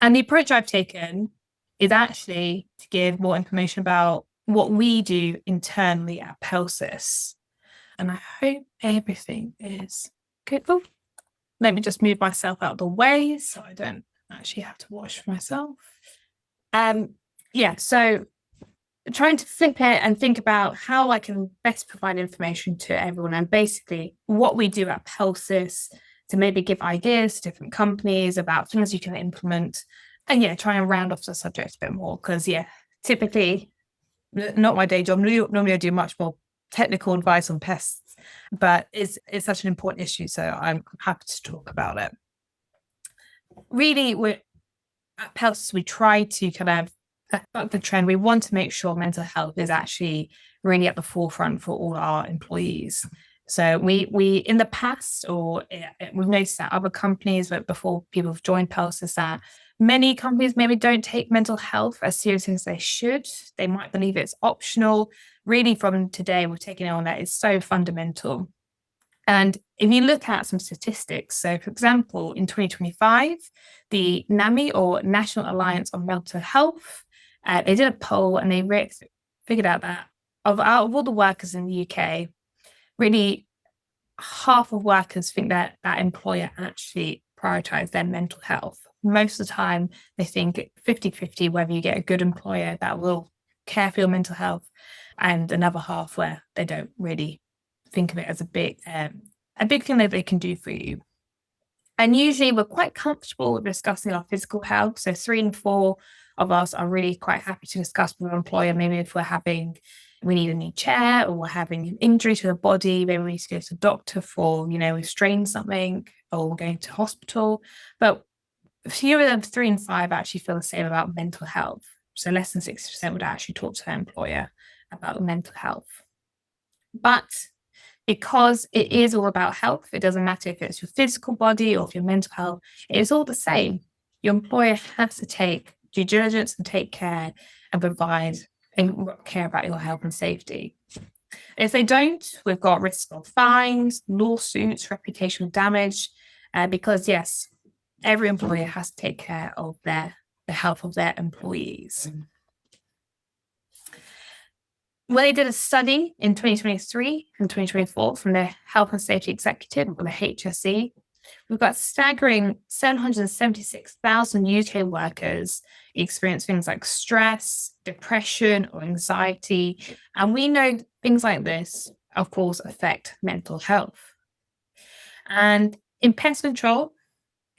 And the approach I've taken is actually to give more information about what we do internally at Pelsis. And I hope everything is good. Oh, let me just move myself out of the way so I don't actually have to wash myself. So trying to flip it and think about how I can best provide information to everyone, and basically what we do at Pelsis to maybe give ideas to different companies about things you can implement, and try and round off the subject a bit more, because typically not my day job. Normally I do much more technical advice on pests, but it's such an important issue, so I'm happy to talk about it. Really, at Pelsis, we try to kind of buck the trend. We want to make sure mental health is actually really at the forefront for all our employees. So we in the past, or we've noticed that other companies, but before people have joined Pelsis, that many companies maybe don't take mental health as seriously as they should. They might believe it's optional. Really, from today, we're taking it on that it's so fundamental. And if you look at some statistics, so for example, in 2025, the NAMI, or National Alliance on Mental Health, they did a poll, and they figured out that out of all the workers in the UK, really half of workers think that employer actually prioritize their mental health. Most of the time, they think 50-50 whether you get a good employer that will care for your mental health, and another half where they don't really think of it as a big thing that they can do for you. And usually we're quite comfortable with discussing our physical health. So 3 in 4 of us are really quite happy to discuss with our employer, maybe if we need a new chair, or we're having an injury to the body, maybe we need to go to the doctor for, we've strained something, or we're going to hospital. But fewer than 3 in 5 actually feel the same about mental health. So less than 60% would actually talk to their employer about mental health. But because it is all about health, it doesn't matter if it's your physical body or if your mental health, it's all the same. Your employer has to take due diligence and take care and provide and care about your health and safety. If they don't, we've got risk of fines, lawsuits, reputational damage, because yes, every employer has to take care of the health of their employees. When they did a study in 2023 and 2024 from the Health and Safety Executive, or the HSE, we've got staggering 776,000 UK workers experience things like stress, depression, or anxiety. And we know things like this, of course, affect mental health. And in pest control,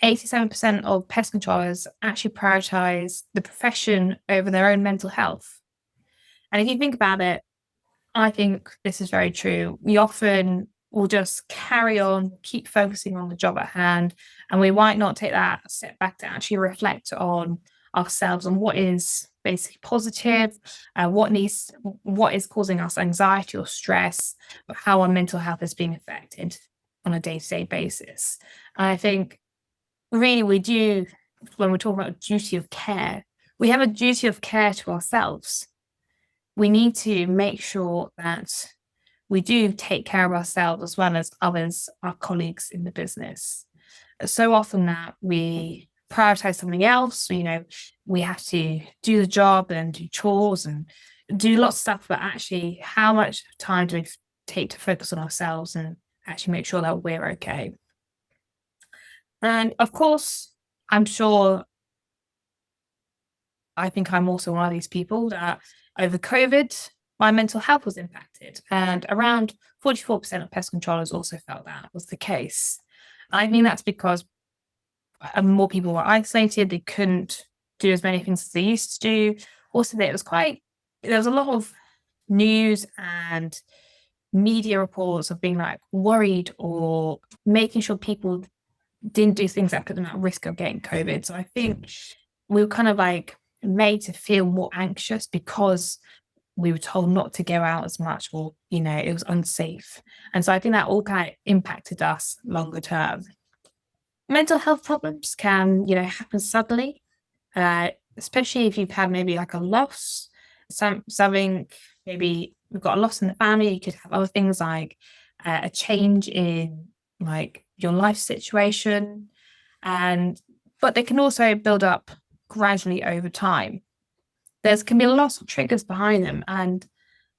87% of pest controllers actually prioritize the profession over their own mental health. And if you think about it, I think this is very true. We often will just carry on, keep focusing on the job at hand, and we might not take that step back to actually reflect on ourselves and what is basically positive, what is causing us anxiety or stress, or how our mental health is being affected on a day-to-day basis. And I think really we do, when we're talking about duty of care, we have a duty of care to ourselves. We need to make sure that we do take care of ourselves as well as others, our colleagues in the business. So often that we prioritize something else, we have to do the job and do chores and do lots of stuff, but actually how much time do we take to focus on ourselves and actually make sure that we're okay? And of course, I think I'm also one of these people that over COVID, my mental health was impacted, and around 44% of pest controllers also felt that was the case. I think that's because more people were isolated. They couldn't do as many things as they used to do. Also, there was a lot of news and media reports of being like worried or making sure people didn't do things that put them at risk of getting COVID. So I think we were kind of like made to feel more anxious because we were told not to go out as much, or it was unsafe. And so I think that all kind of impacted us longer term. Mental health problems can happen suddenly, especially if you've had maybe like a loss, something, maybe we've got a loss in the family. You could have other things like a change in like your life situation, but they can also build up gradually over time. There's can be lots of triggers behind them. And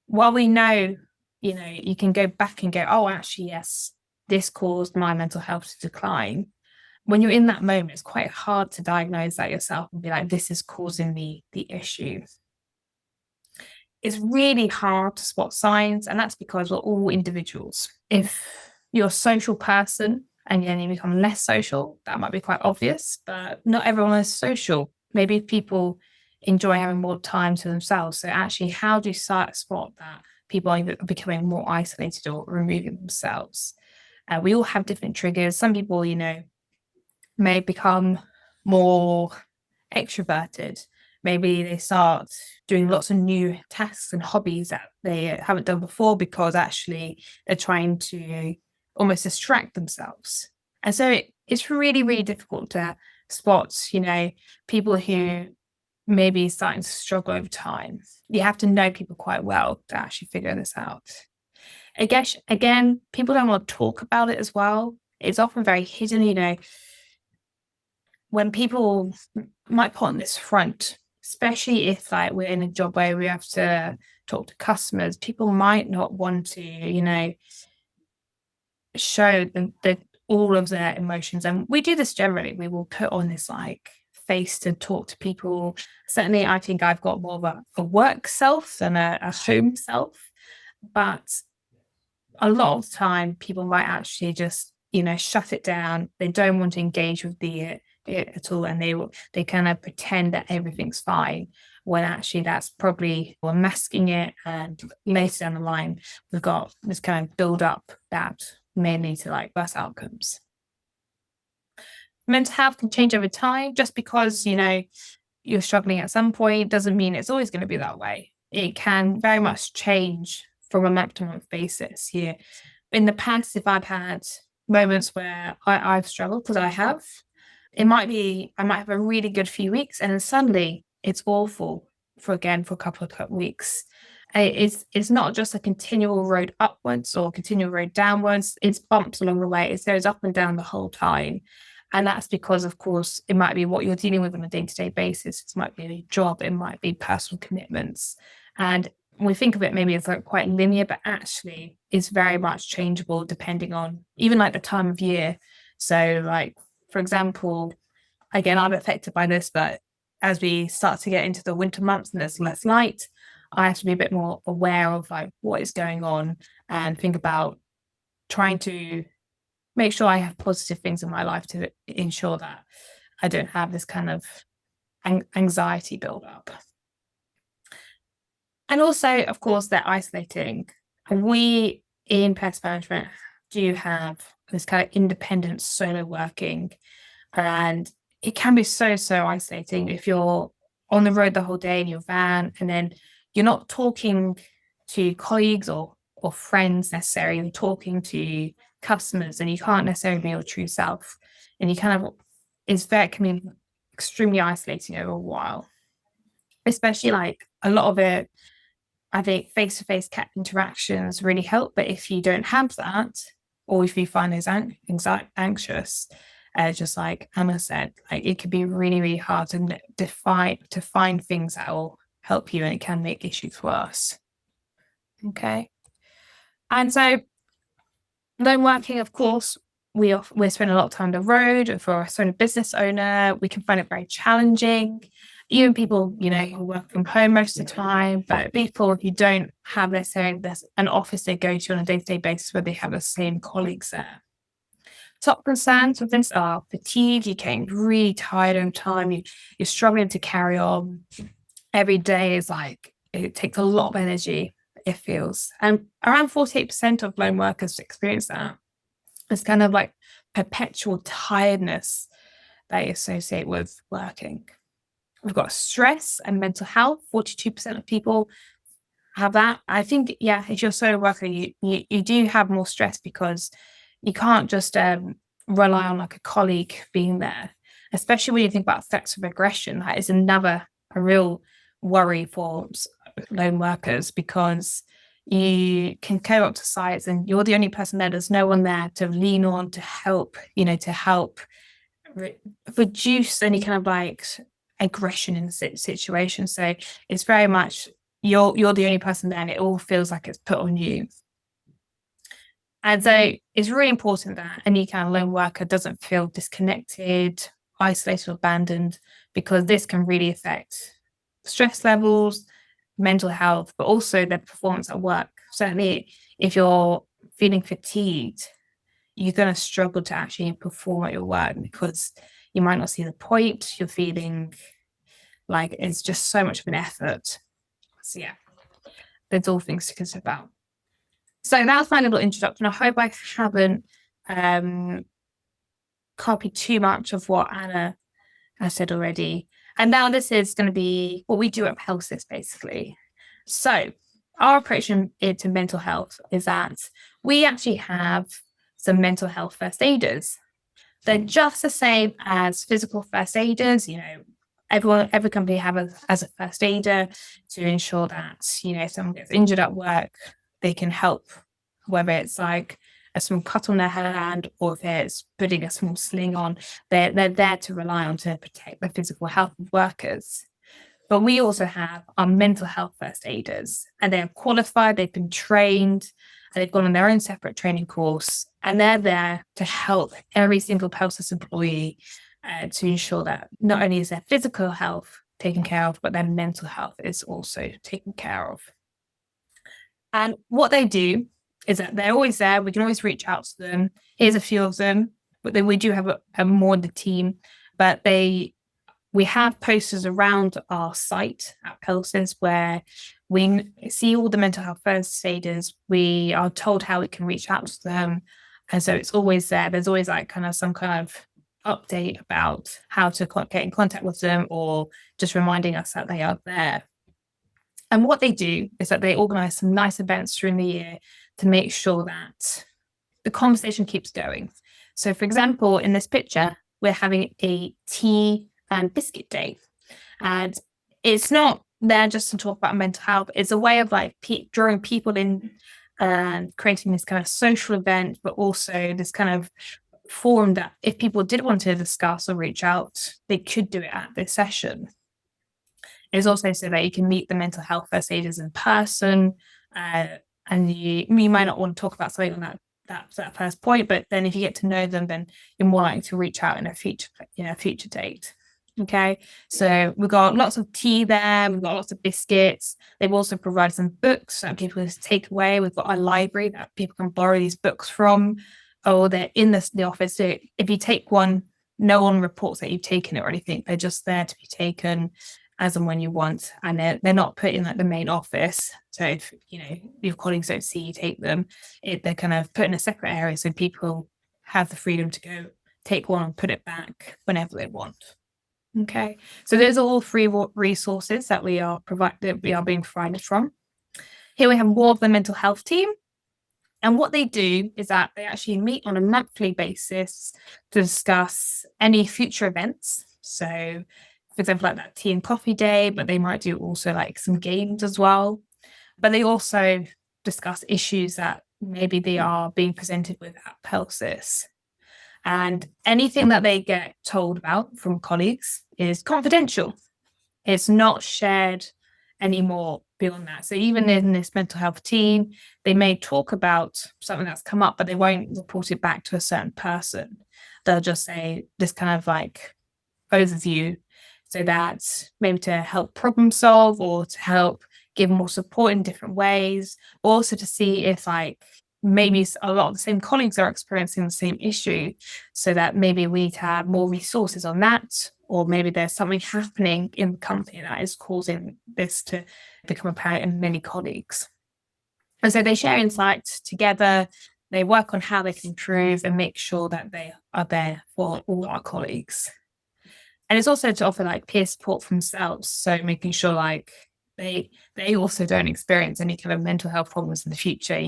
while we know, you can go back and go, oh, actually, yes, this caused my mental health to decline. When you're in that moment, it's quite hard to diagnose that yourself and be like, this is causing the issue. It's really hard to spot signs, and that's because we're all individuals. If you're a social person and then you become less social, that might be quite obvious, but not everyone is social. Maybe people enjoy having more time to themselves. So actually, how do you spot that people are becoming more isolated or removing themselves? We all have different triggers. Some people, may become more extroverted. Maybe they start doing lots of new tasks and hobbies that they haven't done before because actually they're trying to almost distract themselves. And so it's really, really difficult to spot, people who maybe starting to struggle over time. You have to know people quite well to actually figure this out. I guess, again, people don't want to talk about it as well. It's often very hidden, when people might put on this front, especially if like we're in a job where we have to talk to customers, people might not want to, show all of their emotions. And we do this generally. We will put on this like face to talk to people. Certainly, I think I've got more of a work self than a home self. But a lot of the time, people might actually just, shut it down. They don't want to engage with it at all, and they kind of pretend that everything's fine when actually that's probably we're masking it, and later down the line we've got this kind of build up that may lead to like worse outcomes. Mental health can change over time. Just because you're struggling at some point doesn't mean it's always going to be that way. It can very much change from a month to month basis. In the past, if I've had moments where I've struggled, because I have, I might have a really good few weeks, and then suddenly it's awful for a couple of weeks. It's not just a continual road upwards or continual road downwards. It's bumps along the way. It goes up and down the whole time. And that's because, of course, it might be what you're dealing with on a day-to-day basis. It might be a job. It might be personal commitments. And when we think of it, maybe it's like quite linear, but actually it's very much changeable depending on even like the time of year. So like, for example, again, I'm affected by this, but as we start to get into the winter months and there's less light, I have to be a bit more aware of like what is going on and think about trying to make sure I have positive things in my life to ensure that I don't have this kind of anxiety build up. And also, of course, they're isolating. And we in pest management do have this kind of independent solo working, and it can be so isolating if you're on the road the whole day in your van and then you're not talking to colleagues or friends necessarily. You're talking to customers and you can't necessarily be your true self, and you kind of can be extremely isolating over a while, especially like a lot of it. I think face-to-face cat interactions really help, but if you don't have that, or if you find those anxious, just like Anna said, like it can be really, really hard to find things that will help you, and it can make issues worse. Okay, and so lone working, of course, we spend a lot of time on the road. For a business owner, we can find it very challenging. Even people, who work from home most of the time, but people who don't have necessarily an office they go to on a day-to-day basis where they have the same colleagues there. Top concerns with this are fatigue. You're getting really tired over time. You're struggling to carry on. Every day is like, it takes a lot of energy, it feels. And around 48% of lone workers experience that. It's kind of like perpetual tiredness they associate with working. We've got stress and mental health. 42% of people have that. I think, if you're a solo worker, you do have more stress because you can't just rely on like a colleague being there, especially when you think about effects of aggression. That is a real worry for lone workers, because you can go up to sites and you're the only person there. There's no one there to lean on to help, reduce any kind of like aggression in the situation. So it's very much you're the only person there, and it all feels like it's put on you. And so it's really important that any kind of lone worker doesn't feel disconnected, isolated, or abandoned, because this can really affect stress levels, mental health, but also their performance at work. Certainly, if you're feeling fatigued, you're going to struggle to actually perform at your work because you might not see the point. You're feeling like it's just so much of an effort. So, yeah, there's all things to consider about. So that's my little introduction. I hope I haven't copied too much of what Anna has said already. And now this is going to be what we do at Pelsis, basically. So our approach into mental health is that we actually have some mental health first aiders. They're just the same as physical first aiders. Every company has a first aider to ensure that, if someone gets injured at work, they can help, whether it's like a small cut on their hand or if it's putting a small sling on, they're there to rely on to protect the physical health of workers. But we also have our mental health first aiders, and they are qualified, they've been trained, and they've gone on their own separate training course, and they're there to help every single Pelsis employee to ensure that not only is their physical health taken care of, but their mental health is also taken care of. And what they do is that they're always there. We can always reach out to them. Here's a few of them, but then we do have a more in the team. But we have posters around our site at Pelsis where we see all the mental health first aiders. We are told how we can reach out to them. And so it's always there. There's always like some kind of update about how to get in contact with them or just reminding us that they are there. And what they do is that they organize some nice events during the year to make sure that the conversation keeps going. So, for example, in this picture, we're having a tea and biscuit day. And it's not there just to talk about mental health. It's a way of like drawing people in and creating this kind of social event, but also this kind of forum that if people did want to discuss or reach out, they could do it at this session. It's also so that you can meet the mental health first aiders in person, and you might not want to talk about something on that first point, but then if you get to know them, then you're more likely to reach out in a future date. Okay, so we've got lots of tea there. We've got lots of biscuits. They've also provided some books that people can take away. We've got a library that people can borrow these books from, or they're in the office. So if you take one, no one reports that you've taken it or anything. They're just there to be taken as and when you want, and they're not put in like the main office. So if your colleagues don't see you take them, they're kind of put in a separate area so people have the freedom to go take one and put it back whenever they want. Okay, so those are all free resources that we are being provided from. Here we have more of the mental health team. And what they do is that they actually meet on a monthly basis to discuss any future events. So, for example, like that tea and coffee day, but they might do also like some games as well. But they also discuss issues that maybe they are being presented with at Pelsis. And anything that they get told about from colleagues is confidential. It's not shared anymore beyond that. So even in this mental health team, they may talk about something that's come up, but they won't report it back to a certain person. They'll just say this kind of like overview, so that maybe to help problem solve or to help give more support in different ways, also to see if like maybe a lot of the same colleagues are experiencing the same issue, so that maybe we need to have more resources on that, or maybe there's something happening in the company that is causing this to become apparent in many colleagues. And so they share insights together, they work on how they can improve and make sure that they are there for all our colleagues. And it's also to offer like peer support for themselves, so making sure like they also don't experience any kind of mental health problems in the future.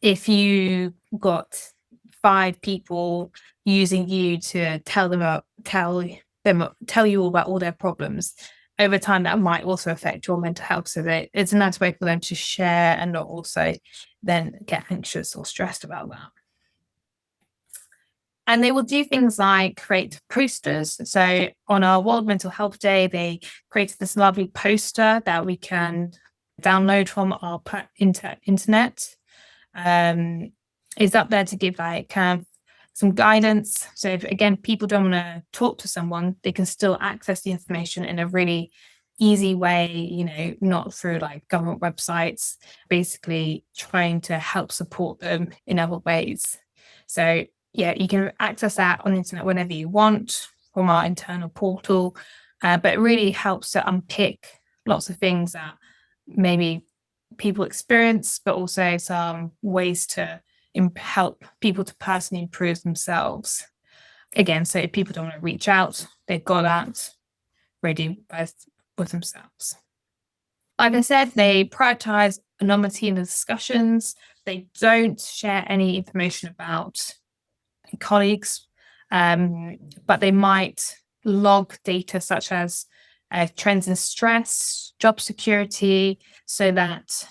If you got 5 people using you to tell you all about all their problems, over time that might also affect your mental health. So that it's a nice way for them to share and not also then get anxious or stressed about that. And they will do things like create posters. So on our World Mental Health Day, they created this lovely poster that we can download from our internet. Is up there to give like kind of some guidance. So if, again, people don't want to talk to someone, they can still access the information in a really easy way, not through like government websites, basically trying to help support them in other ways. So yeah, you can access that on the internet whenever you want from our internal portal, but it really helps to unpick lots of things that maybe people experience, but also some ways to help people to personally improve themselves. Again, so if people don't want to reach out, they've got that ready with themselves. Like I said, they prioritize anonymity in the discussions. They don't share any information about colleagues, but they might log data such as trends in stress, job security, so that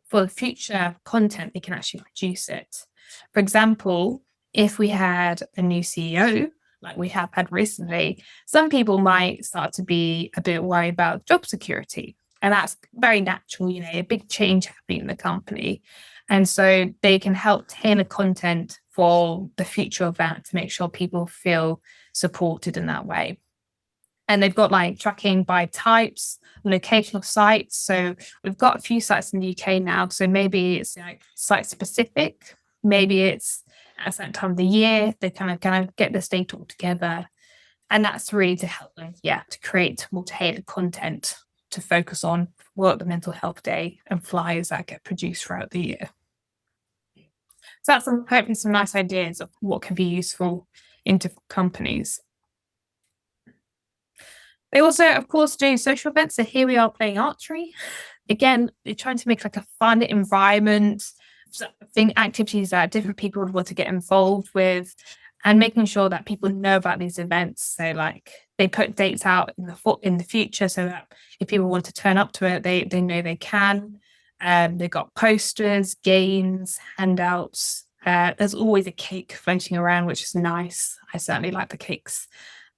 for future content, they can actually produce it. For example, if we had a new CEO, like we have had recently, some people might start to be a bit worried about job security. And that's very natural, a big change happening in the company. And so they can help tailor content for the future of that to make sure people feel supported in that way. And they've got like tracking by types, location of sites. So we've got a few sites in the UK now. So maybe it's like site specific, maybe it's at a certain time of the year. They kind of get this data all together. And that's really to help them, to create more tailored content to focus on World Mental Health Day and flyers that get produced throughout the year. So that's hopefully some nice ideas of what can be useful in different companies. They also, of course, do social events. So here we are playing archery. Again, they're trying to make like a fun environment, activities that different people would want to get involved with, and making sure that people know about these events. So like they put dates out in the future so that if people want to turn up to it, they know they can. They've got posters, games, handouts. There's always a cake floating around, which is nice. I certainly like the cakes.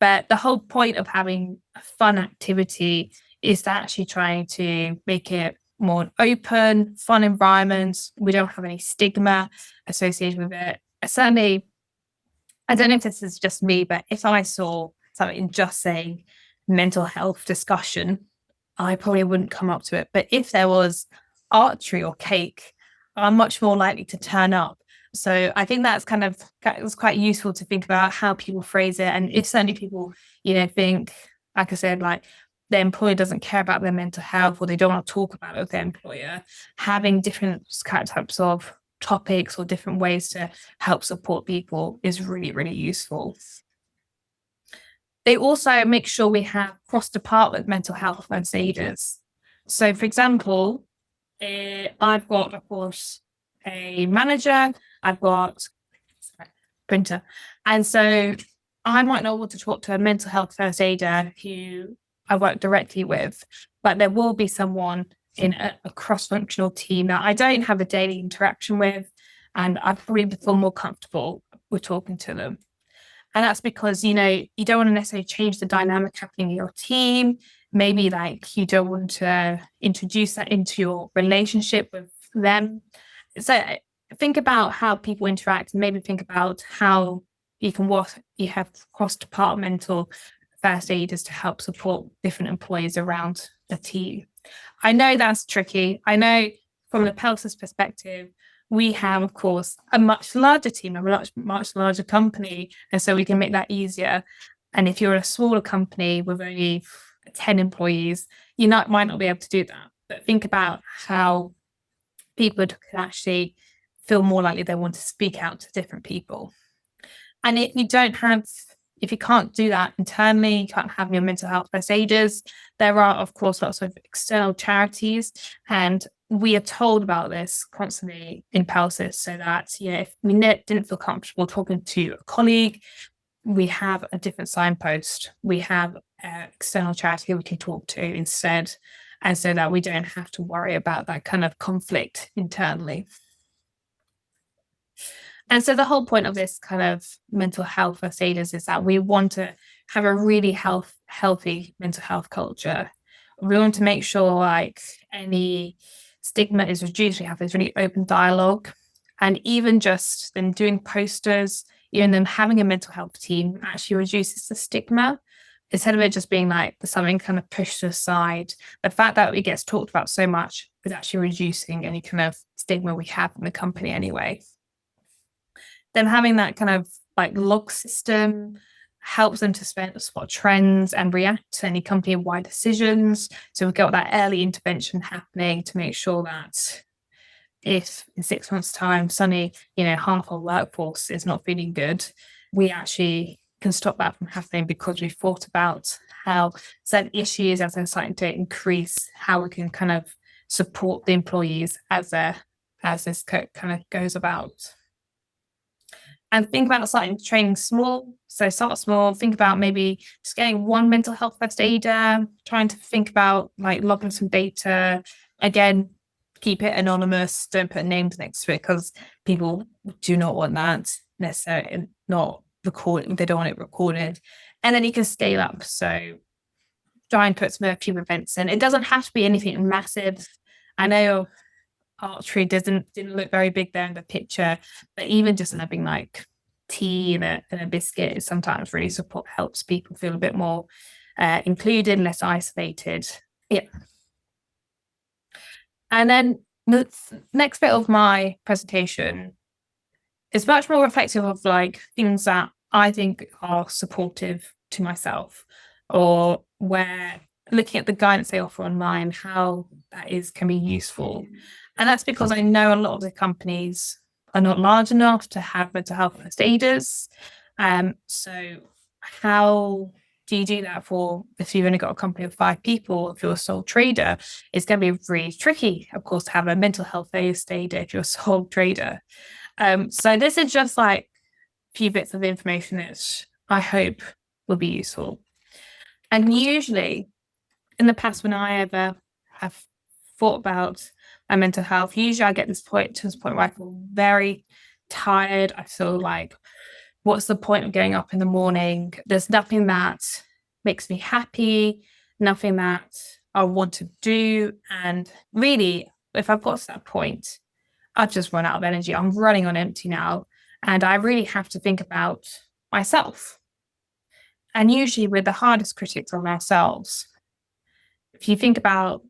But the whole point of having a fun activity is to actually trying to make it more open, fun environment. We don't have any stigma associated with it. Certainly, I don't know if this is just me, but if I saw something just saying mental health discussion, I probably wouldn't come up to it. But if there was archery or cake, I'm much more likely to turn up. So I think it's quite useful to think about how people phrase it. And if certainly people, think, like I said, like their employer doesn't care about their mental health or they don't want to talk about it with their employer, having different types of topics or different ways to help support people is really, really useful. They also make sure we have cross-department mental health first aiders. So, for example, I've got, of course, a manager, I've got a printer. And so I might not want to talk to a mental health first aider who I work directly with, but there will be someone in a cross-functional team that I don't have a daily interaction with, and I probably feel more comfortable with talking to them. And that's because, you don't want to necessarily change the dynamic happening in your team. Maybe like you don't want to introduce that into your relationship with them. So think about how people interact and maybe think about how you have cross-departmental first aiders to help support different employees around the team. I know that's tricky. I know from the Pelsis perspective, we have, of course, a much larger team, a much larger company, and so we can make that easier. And if you're a smaller company with only 10 employees, you might not be able to do that. But think about how people can actually feel more likely they want to speak out to different people. And if you can't do that internally, you can't have your mental health first aiders, there are, of course, lots of external charities. And we are told about this constantly in Pelsis so that, if we didn't feel comfortable talking to a colleague, we have a different signpost. We have an external charity we can talk to instead. And so that we don't have to worry about that kind of conflict internally. And so the whole point of this kind of mental health first aiders is that we want to have a really healthy mental health culture. We want to make sure like any stigma is reduced. We have this really open dialogue. And even just them doing posters, even them having a mental health team actually reduces the stigma. Instead of it just being like something kind of pushed aside, the fact that it gets talked about so much is actually reducing any kind of stigma we have in the company anyway. Then having that kind of like log system helps them to spot trends and react to any company-wide decisions. So we've got that early intervention happening to make sure that if in 6 months' time, suddenly, half our workforce is not feeling good, we actually can stop that from happening because we've thought about how certain issues as they're starting to increase, how we can kind of support the employees as this kind of goes about. And think about starting training small. So start small, think about maybe just getting one mental health first aider, trying to think about like logging some data. Again, keep it anonymous. Don't put names next to it because people do not want that necessarily not recorded. They don't want it recorded. And then you can scale up. So try and put a few events in. It doesn't have to be anything massive. I know archery didn't look very big there in the picture, but even just having like tea and a biscuit is sometimes really helps people feel a bit more included, less isolated. Yeah. And then the next bit of my presentation is much more reflective of like things that I think are supportive to myself, or where looking at the guidance they offer online, how that can be useful. And that's because I know a lot of the companies are not large enough to have mental health first aiders. So how do you do that if you've only got a company of 5 people, if you're a sole trader? It's going to be really tricky, of course, to have a mental health first aider if you're a sole trader. So this is just like a few bits of information that I hope will be useful. And usually in the past, when I ever have thought about my mental health, usually I get to this point where I feel very tired. I feel like, what's the point of getting up in the morning? There's nothing that makes me happy, nothing that I want to do. And really, if I've got to that point, I've just run out of energy. I'm running on empty now. And I really have to think about myself. And usually we're the hardest critics of ourselves. If you think about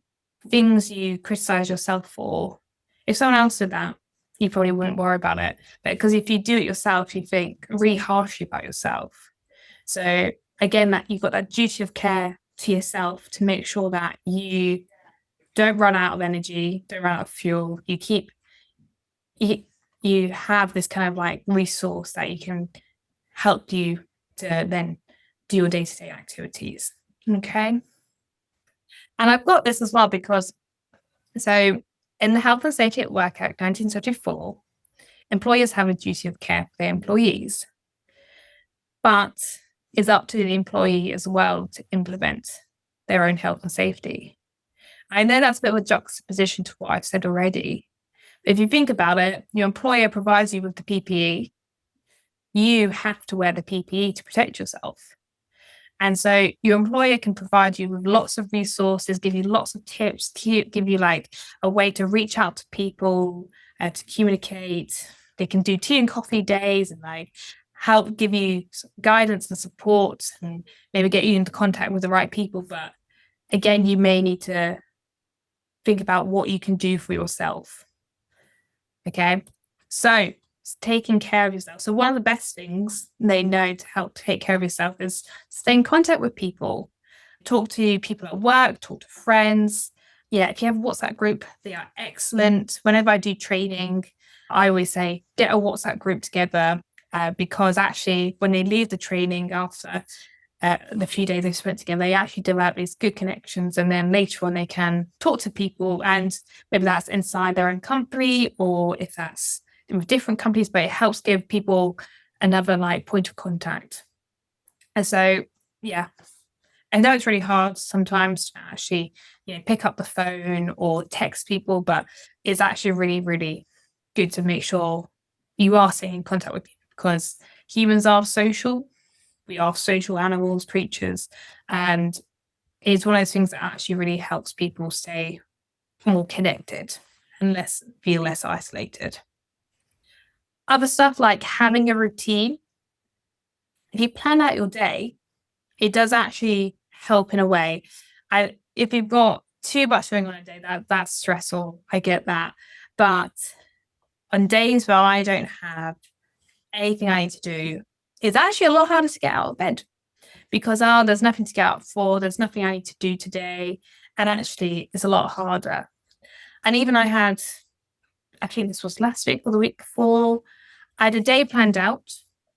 things you criticize yourself for, if someone else did that, you probably wouldn't worry about it. But because if you do it yourself, you think really harshly about yourself. So again, that you've got that duty of care to yourself to make sure that you don't run out of energy, don't run out of fuel. You have this kind of like resource that you can help you to then do your day-to-day activities. Okay. And I've got this as well because, so in the Health and Safety at Work Act 1974, employers have a duty of care for their employees, but it's up to the employee as well to implement their own health and safety. I know that's a bit of a juxtaposition to what I've said already. If you think about it, your employer provides you with the PPE. You have to wear the PPE to protect yourself. And so your employer can provide you with lots of resources, give you lots of tips, give you like a way to reach out to people, to communicate. They can do tea and coffee days and like help give you guidance and support and maybe get you into contact with the right people. But again, you may need to think about what you can do for yourself. Okay. So taking care of yourself. So one of the best things they know to help take care of yourself is stay in contact with people. Talk to people at work, talk to friends. Yeah, if you have a WhatsApp group, they are excellent. Whenever I do training, I always say, get a WhatsApp group together because actually when they leave the training after the few days they've spent together, they actually develop these good connections. And then later on, they can talk to people, and maybe that's inside their own company or if that's with different companies, but it helps give people another like point of contact. And so, yeah, I know it's really hard sometimes to actually, pick up the phone or text people, but it's actually really, really good to make sure you are staying in contact with people, because humans are social. We are social animals, creatures, and it's one of those things that actually really helps people stay more connected and feel less isolated. Other stuff like having a routine. If you plan out your day, it does actually help in a way. If you've got too much going on a day, that's stressful. I get that. But on days where I don't have anything I need to do, it's actually a lot harder to get out of bed, because there's nothing to get out for, there's nothing I need to do today. And actually it's a lot harder. And even I think this was last week or the week before, I had a day planned out,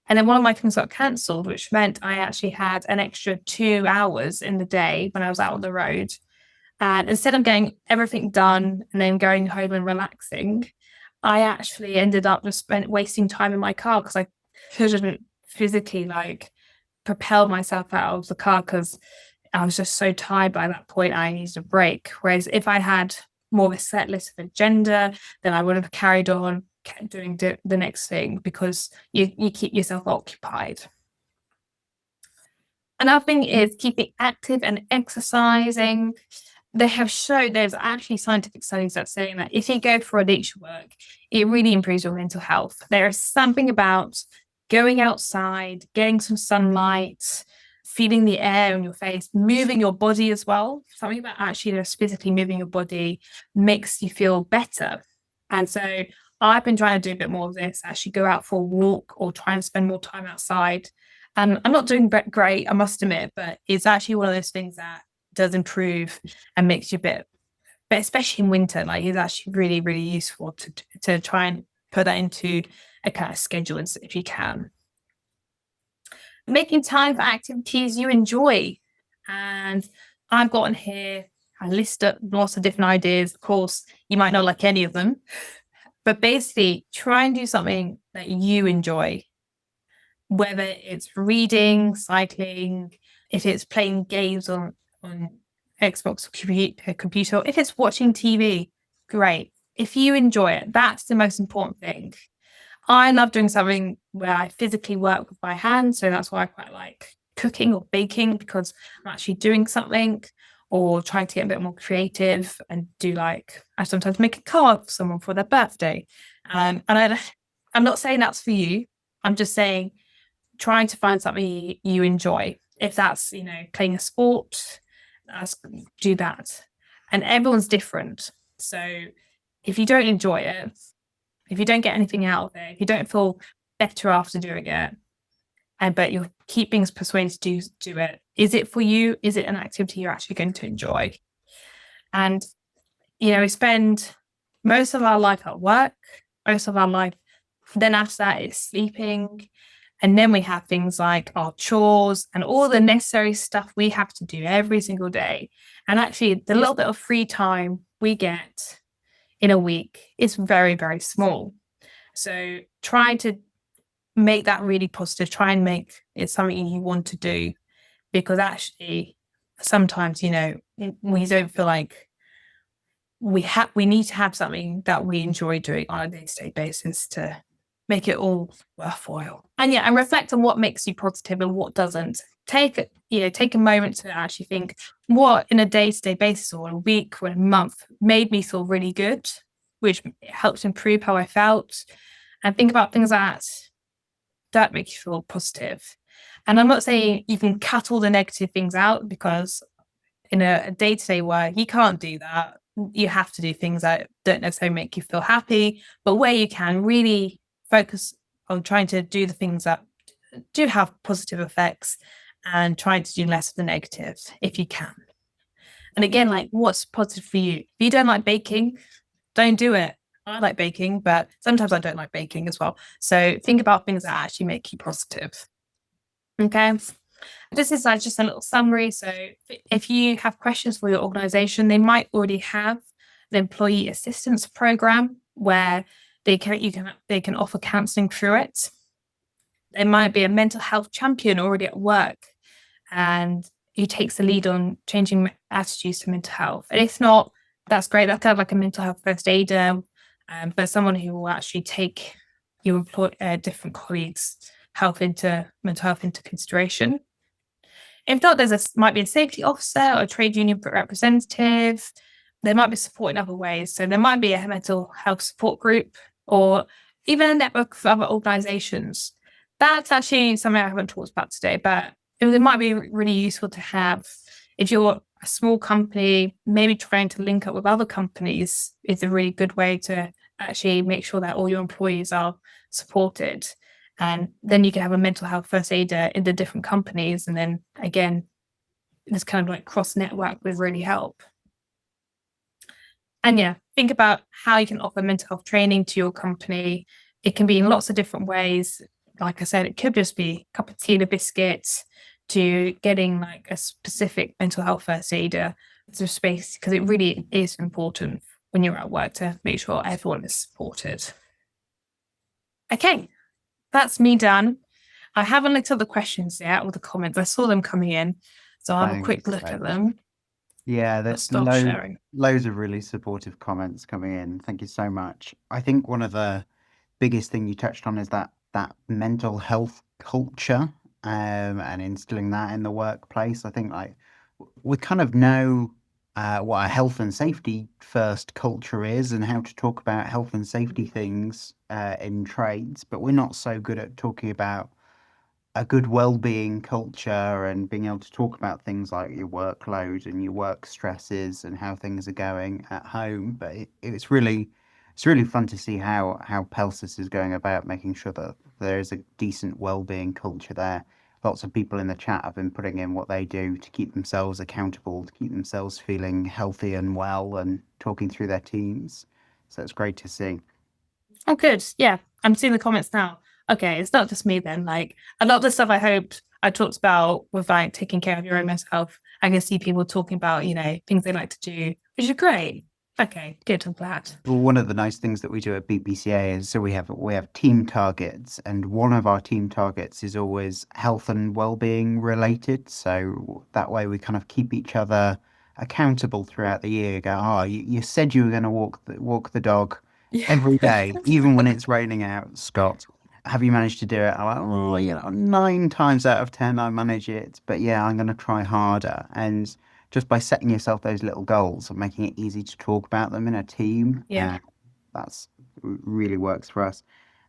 and then one of my things got cancelled, which meant I actually had an extra 2 hours in the day when I was out on the road. And instead of getting everything done and then going home and relaxing, I actually ended up just wasting time in my car, because I couldn't physically propel myself out of the car, because I was just so tired by that point. I needed a break. Whereas if I had more of a set list of agenda, then I would have carried on, kept doing the next thing, because you keep yourself occupied. Another thing is keeping active and exercising. There's actually scientific studies that saying that if you go for a nature work, it really improves your mental health. There is something about going outside, getting some sunlight, feeling the air on your face, moving your body as well. Something about actually just physically moving your body makes you feel better. And so I've been trying to do a bit more of this, actually go out for a walk or try and spend more time outside. And I'm not doing great, I must admit, but it's actually one of those things that does improve and makes you but especially in winter, it's actually really, really useful to try and put that into a kind of schedule if you can. Making time for activities you enjoy. And I've gotten here a list of lots of different ideas. Of course, you might not like any of them, but basically try and do something that you enjoy, whether it's reading, cycling, if it's playing games on Xbox or computer, if it's watching TV, great. If you enjoy it, that's the most important thing. I love doing something where I physically work with my hands, so that's why I quite like cooking or baking, because I'm actually doing something, or trying to get a bit more creative and do I sometimes make a card for someone for their birthday. And I'm not saying that's for you. I'm just saying trying to find something you enjoy. If that's, playing a sport, do that. And everyone's different. So if you don't enjoy it, if you don't get anything out of it, if you don't feel better after doing it, but you keep being persuaded to do it, is it for you? Is it an activity you're actually going to enjoy? And, we spend most of our life at work, most of our life, then after that is sleeping. And then we have things like our chores and all the necessary stuff we have to do every single day. And actually, the little bit of free time we get in a week is very, very small. So try to make that really positive. Try and make it something you want to do, because actually sometimes, we don't feel like we need to have something that we enjoy doing on a day-to-day basis to make it all worthwhile. And reflect on what makes you positive and what doesn't. Take a moment to actually think what in a day-to-day basis or a week or a month made me feel really good, which helps improve how I felt, and think about things that make you feel positive. And I'm not saying you can cut all the negative things out, because in a day-to-day work, you can't do that. You have to do things that don't necessarily make you feel happy, but where you can, really focus on trying to do the things that do have positive effects and trying to do less of the negative if you can. And again, what's positive for you? If you don't like baking, don't do it. I like baking, but sometimes I don't like baking as well. So think about things that actually make you positive. Okay. This is just a little summary. So if you have questions for your organization, they might already have the employee assistance program where they can offer counseling through it. There might be a mental health champion already at work, and who takes the lead on changing attitudes to mental health. And if not, that's great. That's kind of like a mental health first aider, but someone who will actually take your different colleagues' mental health into consideration. If not, might be a safety officer or a trade union representative. There might be support in other ways. So there might be a mental health support group or even a network of other organizations. That's actually something I haven't talked about today, but it might be really useful to have if you're a small company, maybe trying to link up with other companies is a really good way to actually make sure that all your employees are supported. And then you can have a mental health first aider in the different companies. And then again, this kind of like cross network would really help. And yeah, think about how you can offer mental health training to your company. It can be in lots of different ways. Like I said, it could just be a cup of tea and a biscuit to getting like a specific mental health first aider to space, because it really is important when you're at work to make sure everyone is supported. Okay, that's me done. I haven't looked at the questions yet or the comments. I saw them coming in, so I'll have a quick look at them. Yeah, there's loads of really supportive comments coming in. Thank you so much. I think one of the biggest thing you touched on is that mental health culture, and instilling that in the workplace. I think like we kind of know what a health and safety first culture is and how to talk about health and safety things in trades, but we're not so good at talking about a good well-being culture and being able to talk about things like your workload and your work stresses and how things are going at home. But it's really fun to see how Pelsis is going about making sure that there is a decent well-being culture there. Lots of people in the chat have been putting in what they do to keep themselves accountable, to keep themselves feeling healthy and well, and talking through their teams. So it's great to see. Oh, good. Yeah, I'm seeing the comments now. Okay, it's not just me then. Like a lot of the stuff I hoped I talked about with like taking care of your own mental health, I can see people talking about, things they like to do, which is great. Okay, good. I'm glad. Well, one of the nice things that we do at BPCA is so we have team targets, and one of our team targets is always health and well-being related. So that way we kind of keep each other accountable throughout the year. Go, oh, you said you were going to walk the dog every day, even when it's raining out, Scott. Have you managed to do it? I'm like, oh, 9 times out of 10 I manage it, but yeah, I'm going to try harder. And just by setting yourself those little goals and making it easy to talk about them in a team, that's really works for us.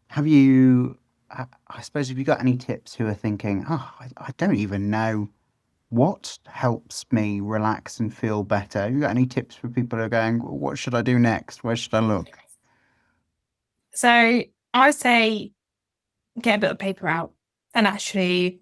Have you, I suppose, have you got any tips who are thinking, oh, I don't even know what helps me relax and feel better? Have you got any tips for people who are going, what should I do next? Where should I look? So I would say get a bit of paper out and actually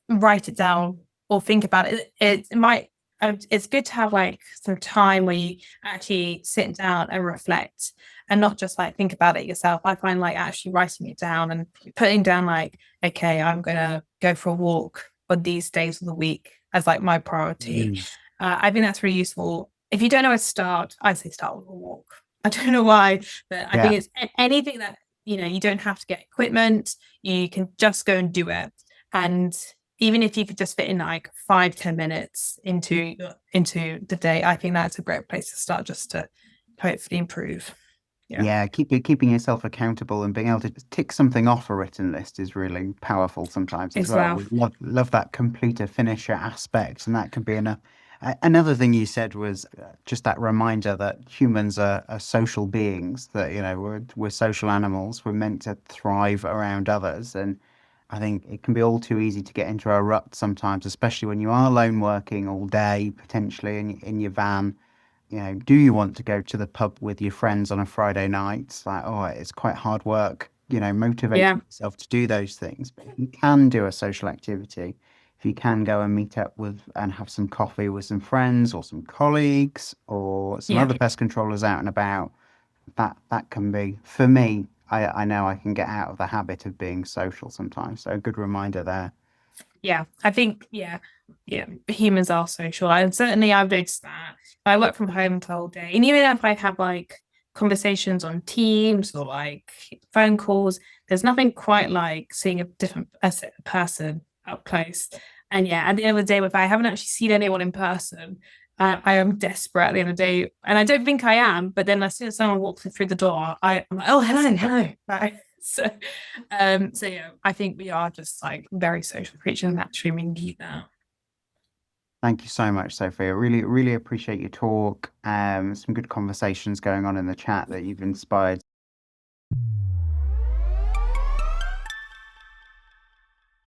write it down or think about it. It might it's good to have like some time where you actually sit down and reflect and not just like think about it yourself. I find like actually writing it down and putting down like, okay, I'm gonna go for a walk on these days of the week as like my priority. I think that's really useful. If you don't know where to start, I say start with a walk. I don't know why, but I think it's anything that you don't have to get equipment. You can just go and do it. And even if you could just fit in like 5-10 minutes into the day, I think that's a great place to start just to hopefully improve. Keeping yourself accountable and being able to tick something off a written list is really powerful sometimes as well. We love that completer finisher aspect, and that can be enough. Another thing you said was just that reminder that humans are social beings, that we're social animals, we're meant to thrive around others. And I think it can be all too easy to get into a rut sometimes, especially when you are lone working all day, potentially in your van. Do you want to go to the pub with your friends on a Friday night? It's like, oh, it's quite hard work, motivating yourself to do those things. But you can do a social activity. If you can go and meet up with and have some coffee with some friends or some colleagues or some other pest controllers out and about, that can be, for me, I know I can get out of the habit of being social sometimes. So a good reminder there. Yeah, I think, humans are social. And certainly I've noticed that. I work from home the whole day. And even if I have like conversations on Teams or like phone calls, there's nothing quite like seeing a different person up close. And at the end of the day, if I haven't actually seen anyone in person, I am desperate at the end of the day, and I don't think I am. But then as soon as someone walks through the door, I'm like, oh, hello. Right. So yeah, I think we are just like very social creatures, and naturally we need that. Thank you so much, Sophie. I really, really appreciate your talk. Some good conversations going on in the chat that you've inspired